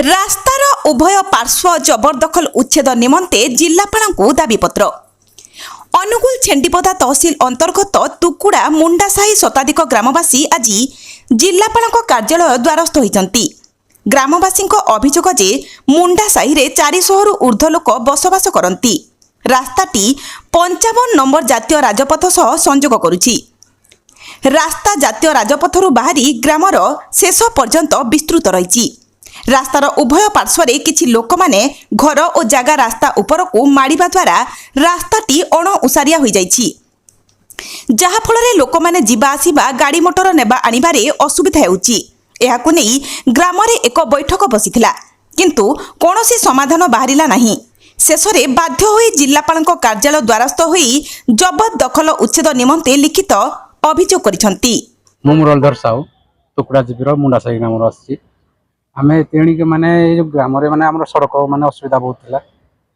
रास्तार उभय पार्श्व जबरदखल उच्छेद निमंते जिल्लापालଙ୍କୁ दाबीपत्र। अनुगुल छेंडीपदा तहसिल अंतर्गत तुकुड़ा मुंडासाही शताधिक ग्रामवासी आज जिल्लापालଙ୍କ कार्यालय द्वारस्थ होइछन्ति। ग्रामवासीଙ୍କ अभियोग जे मुंडासाही रे 400 रु ऊर्ध्व लोक बसवास करन्ति। रास्ताटी 55 नंबर जातीय राजपथ सह संयोग करुछि। रास्ता जातीय राजपथरु बाहरी ग्रामर शेष पर्यंत विस्तृत रहिछि। रास्तार उभय पार्श्वरे किछि लोक माने घर और जागा रास्ता उपरकू माड़िबा द्वारा रास्ताटी अणउसारिया होई जाइछि, जहा फलरे लोक माने जिबा आसिबा गाड़ी मोटर नेबा आनिबारे असुविधा हेउछि। एहाकु नै ग्रामरे एक बैठक बसिथिला, किंतु कोनोसी समाधान बाहरिला नाही। शेषरे बाध्य होई जिल्लापालଙ୍କ कार्यालय द्वारस्थ होई जबरदखल उच्छेद निमंते लिखित अभियोग करिसंती। मुरलधर साहू टुकुड़ा जीपीर मुंडासाही ग्राम आसी आमे तेणिक माने ग्राम माने आम सड़क माने असुविधा बहुत थिला,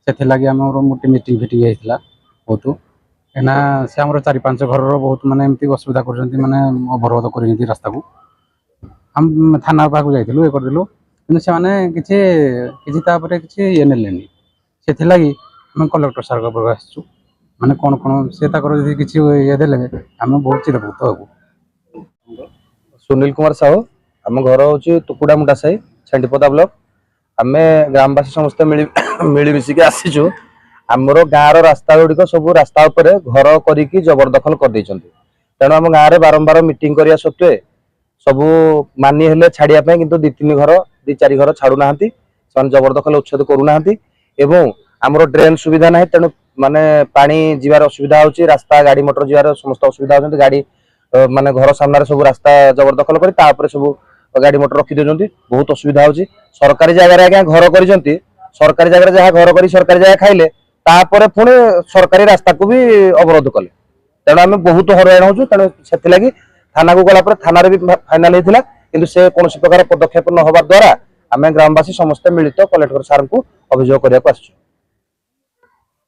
से लगी आम मोटी मीटिंग फिटिंग होता बहुत एना से आम 4-5 घर बहुत माने एमती असुविधा कर माने अवरोध कर रास्ता को आम थाना पाक जाइलु ये करदेलु कि से माने किछि ये नेलेनी से लगी आम कलेक्टर सार पाक आसछु माने कौन कौन से किसी ये देले आम बहुत चिरपुत हबु। सुनील कुमार साहू आम घर हूँ तुकुड़ा मुंडासाही छेंडीपदा ब्लॉक। आम ग्रामवासी समस्त मिलमिशिक आसीचु। आमर गाँव रास्ता गुड़िक सब रास्ता उपरे घर करिकी जबरदखल कर देइछन्ति। तेणु आम गाँव में बारंबार मीटिंग करिया सत्वे सबू मानी हेले छाड़िया किंतु 2-3 घर 2-4 घर छाड़ू नाहंती, से जबरदखल उच्छेद करू नाहंती एवं आमर ड्रेन सुविधा नाही। तेणु माने पानी जीवार असुविधा होची, रास्ता गाड़ी मोटर जीवार समस्त असुविधा होचंती। गाड़ी माने घर सामने सब रास्ता जबरदखल करी तापर सब गाड़ी मोटर रखी देउछन्ती, बहुत असुविधा होची। सरकारी जगह आज्ञा घर करिसंती, सरकारी जगह जहाँ घर करी सरकारी जगह खाइले तापर पुणी सरकारी रास्ता को भी अवरोध कले। तेणु आम बहुत हरान होचु। तेणु से लगी थाना को गला पर थाना भी फाइनाल होता किंतु से कौन प्रकार पदक्षेप न होवा द्वारा आम ग्रामवासी समस्त मिलित कलेक्टर सार को अभियोग करने को आसछु।